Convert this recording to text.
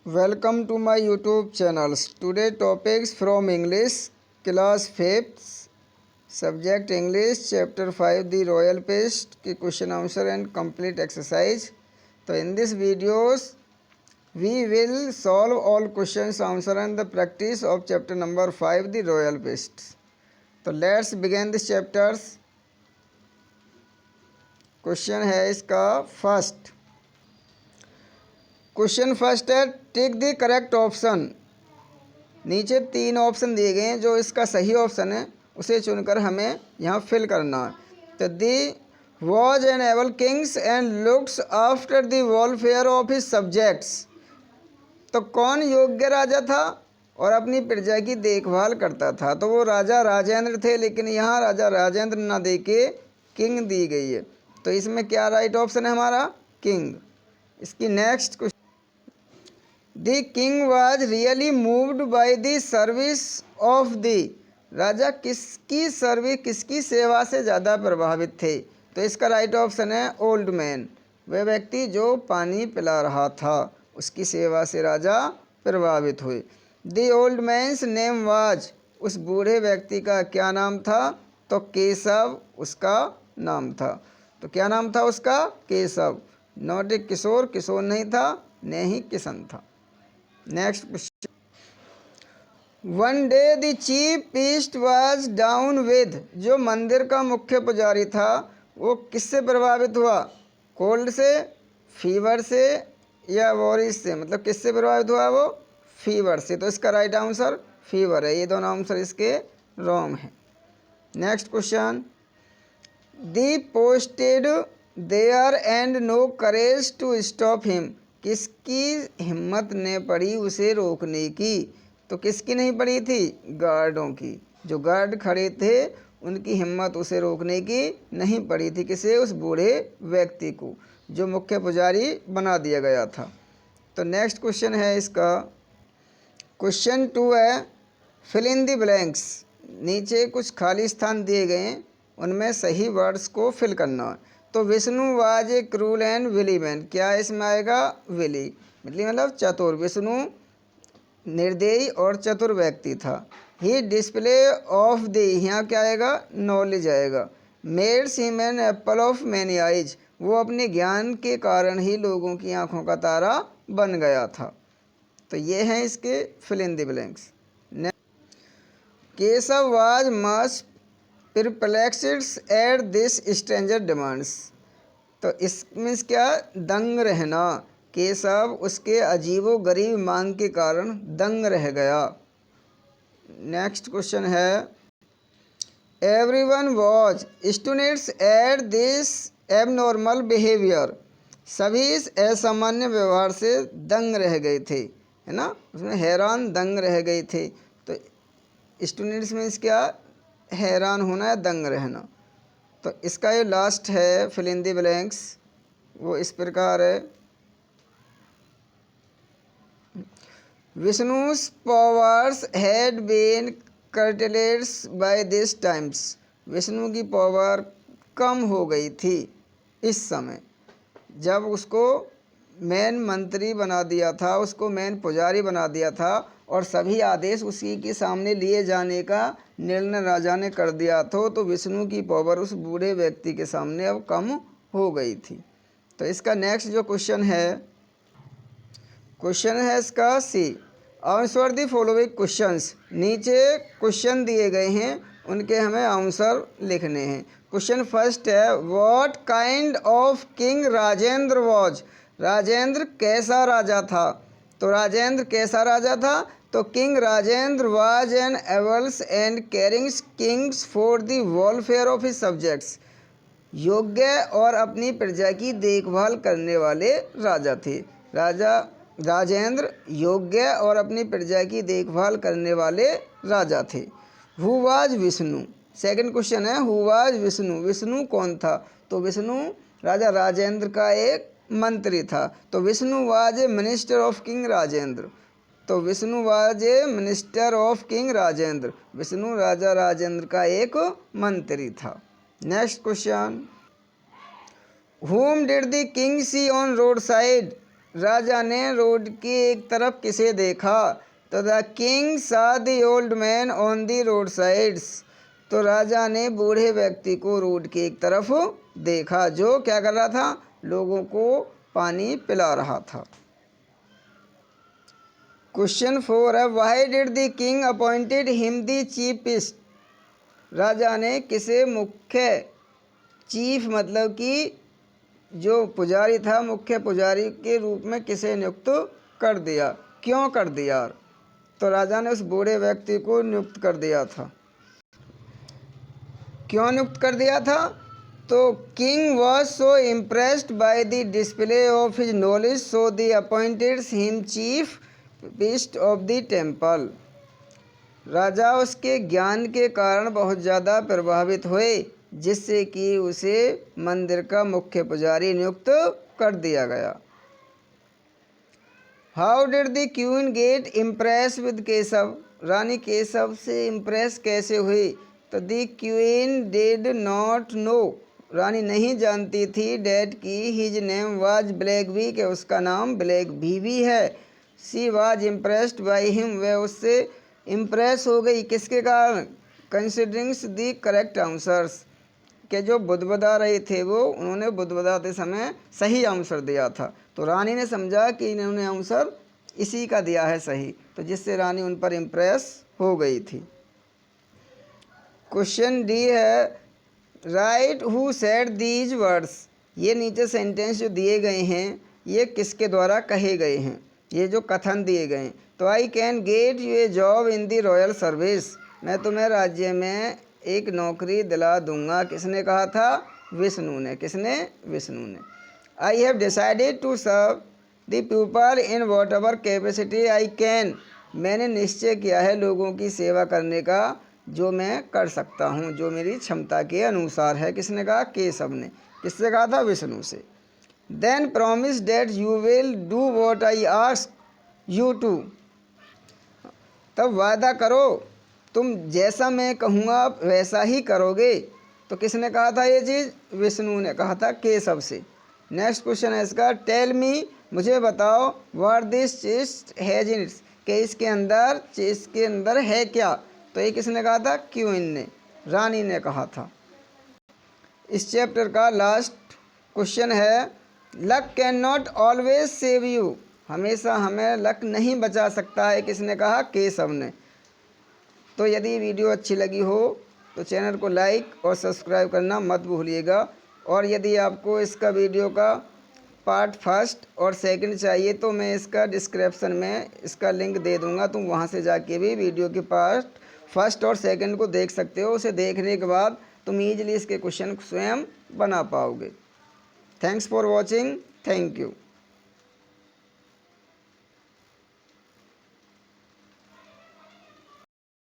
Welcome to my YouTube channels. Today topics from English class 5th subject English chapter 5 the royal paste की question answer and complete exercise. तो in this videos we will solve all questions answer and the practice of chapter number 5 the royal paste. तो let's begin this chapters. Question है इसका first. Question first है tick the correct option. नीचे 3 option दिए गए हैं, जो इसका सही ऑप्शन है उसे चुनकर हमें यहाँ फिल करना है. तो the was an able kings and looks after the welfare of his subjects. तो कौन योग्य राजा था और अपनी प्रजा की देखभाल करता था? तो वो राजा राजेंद्र थे, लेकिन यहाँ राजा राजेंद्र ना दे के किंग दी गई है. तो इसमें क्या राइट ऑप्शन है हमारा? किंग. इसकी next question. The king was really moved by the service of the. राजा किसकी सर्विस, किसकी सेवा से ज़्यादा प्रभावित थे? तो इसका राइट ऑप्शन है ओल्ड मैन. वह व्यक्ति जो पानी पिला रहा था, उसकी सेवा से राजा प्रभावित हुए. The old man's name was. उस बूढ़े व्यक्ति का क्या नाम था? तो केशव उसका नाम था. तो क्या नाम था उसका? केशव. नॉट ए किशोर, किशोर नहीं था, न ही किशन था. Next question. One day the chief priest was down with. जो मंदिर का मुख्य पुजारी था वो किससे प्रभावित हुआ? कोल्ड से, फीवर से या वॉरिस से? मतलब किससे प्रभावित हुआ वो? फीवर से. तो इसका राइट आंसर फीवर है. ये दोनों आंसर इसके रॉन्ग हैं. Next question. The posted there and no courage to stop him. किसकी हिम्मत ने पड़ी उसे रोकने की? तो किसकी नहीं पड़ी थी? गार्डों की. जो गार्ड खड़े थे उनकी हिम्मत उसे रोकने की नहीं पड़ी थी. किसे? उस बूढ़े व्यक्ति को जो मुख्य पुजारी बना दिया गया था. तो नेक्स्ट क्वेश्चन है इसका. क्वेश्चन 2 है फिल इन द ब्लैंक्स. नीचे कुछ खाली स्थान दिए गए हैं, उनमें सही वर्ड्स को फिल करना है. तो Vishnu was a cruel and wily man. क्या इसमें आएगा? विली मतलब चतुर. विष्णु निर्दयी और चतुर व्यक्ति था. He display of the. यहाँ क्या आएगा? नॉलेज आएगा. Made him an apple of many eyes. वो अपने ज्ञान के कारण ही लोगों की आंखों का तारा बन गया था. तो ये हैं इसके fill in the blanks. Keshav was much perplexed at this stranger demands. तो इसमें क्या? दंग रहना. केशव उसके अजीबो गरीब मांग के कारण दंग रह गया. नेक्स्ट क्वेश्चन है everyone was students at this abnormal behaviour. सभी इस असामान्य व्यवहार से दंग रह गए थे, है ना? उसमें हैरान दंग रह गए थे. तो स्टूडेंट्स मीन्स क्या? हैरान होना या दंग रहना. तो इसका ये लास्ट है फिल इन द ब्लैंक्स, वो इस प्रकार है. Vishnu's powers had been curtailed by this times. विष्णु की पावर कम हो गई थी इस समय, जब उसको मेन मंत्री बना दिया था, उसको मेन पुजारी बना दिया था और सभी आदेश उसी के सामने लिए जाने का निर्णय राजा ने कर दिया था. तो विष्णु की पावर उस बूढ़े व्यक्ति के सामने अब कम हो गई थी. तो इसका नेक्स्ट जो क्वेश्चन है इसका C. Answer the following questions. नीचे क्वेश्चन दिए गए हैं, उनके हमें आंसर लिखने हैं. क्वेश्चन फर्स्ट है what kind of king Rajendra was. Rajendra कैसा राजा था? तो राजेंद्र कैसा राजा था? तो king Rajendra was an able and caring kings for the welfare of his subjects. योग्य और अपनी प्रजा की देखभाल करने वाले राजा थे. राजा राजेंद्र योग्य और अपनी प्रजा की देखभाल करने वाले राजा थे. Who was Vishnu. Second question है हु वाज विष्णु. विष्णु कौन था? तो विष्णु राजा राजेंद्र का एक मंत्री था. तो Vishnu was a minister of king Rajendra. तो Vishnu was a minister of king Rajendra. Vishnu राजा राजेंद्र का एक मंत्री था. Next question. whom did the king see on road side. राजा ने रोड की एक तरफ किसे देखा? तो the king saw the old man on the road sides. तो राजा ने बूढ़े व्यक्ति को रोड की एक तरफ देखा, जो क्या कर रहा था? लोगों को पानी पिला रहा था। क्वेश्चन 4 है, why did the king appointed him the chief priest? राजा ने किसे मुख्य, चीफ मतलब कि जो पुजारी था, मुख्य पुजारी के रूप में किसे नियुक्त कर दिया? क्यों कर दिया? तो राजा ने उस बूढ़े व्यक्ति को नियुक्त कर दिया था। क्यों नियुक्त कर दिया था? तो king was so impressed by the display of his knowledge so the appointed him chief priest of the temple. राजा उसके ज्ञान के कारण बहुत ज़्यादा प्रभावित हुए, जिससे कि उसे मंदिर का मुख्य पुजारी नियुक्त कर दिया गया। How did the queen get impress with Keshav? रानी केशव से इम्प्रेस कैसे हुई? तो the queen did not know, रानी नहीं जानती थी, डैट की his name was black bee, के उसका नाम ब्लैक बी भी है। She was impressed by him, वह उससे इम्प्रेस हो गई, किसके कारण? कंसिडरिंग्स द करेक्ट आंसर्स, के जो बुदबुदा रहे थे वो, उन्होंने बुदबुदाते समय सही आंसर दिया था। तो रानी ने समझा कि इन्होंने आंसर इसी का दिया है सही, तो जिससे रानी उन पर इम्प्रेस हो गई थी। क्वेश्चन डी है, right who said these words? ये नीचे सेंटेंस जो दिए गए हैं, ये किसके द्वारा कहे गए हैं? ये जो कथन दिए गए हैं, तो I can get U A job in the royal service, मैं तुम्हें राज्य में एक नौकरी दिला दूंगा, किसने कहा था? विष्णु ने। किसने? विष्णु ने। I have decided to serve the people in whatever capacity I can, मैंने निश्चय किया है लोगों की सेवा करने का जो मैं कर सकता हूँ, जो मेरी क्षमता के अनुसार है। किसने कहा? केशव ने। किससे कहा था? विष्णु से। Then promise that you will do what I ask you to, तब वादा करो तुम जैसा मैं कहूँगा वैसा ही करोगे। तो किसने कहा था ये चीज़? विष्णु ने कहा था केशव से। नेक्स्ट क्वेश्चन है इसका, टेल मी, मुझे बताओ, what this chest has in its, के इसके अंदर, चेस्ट के अंदर है क्या? तो ये किसने कहा था? क्वीन ने, रानी ने कहा था। इस चैप्टर का लास्ट क्वेश्चन है, luck can not always save you, हमेशा हमें लक नहीं बचा सकता है, किसने कहा? केशव ने। तो यदि वीडियो अच्छी लगी हो तो चैनल को लाइक और सब्सक्राइब करना मत भूलिएगा। और यदि आपको इसका वीडियो का पार्ट फर्स्ट और सेकंड चाहिए तो मैं इसका डिस्क्रिप्शन में इसका लिंक दे दूंगा, तुम वहां से जाके भी वीडियो के पार्ट फर्स्ट और सेकंड को देख सकते हो। उसे देखने के बाद तुम ईजिली इसके क्वेश्चन स्वयं बना पाओगे। Thanks for watching, thank you.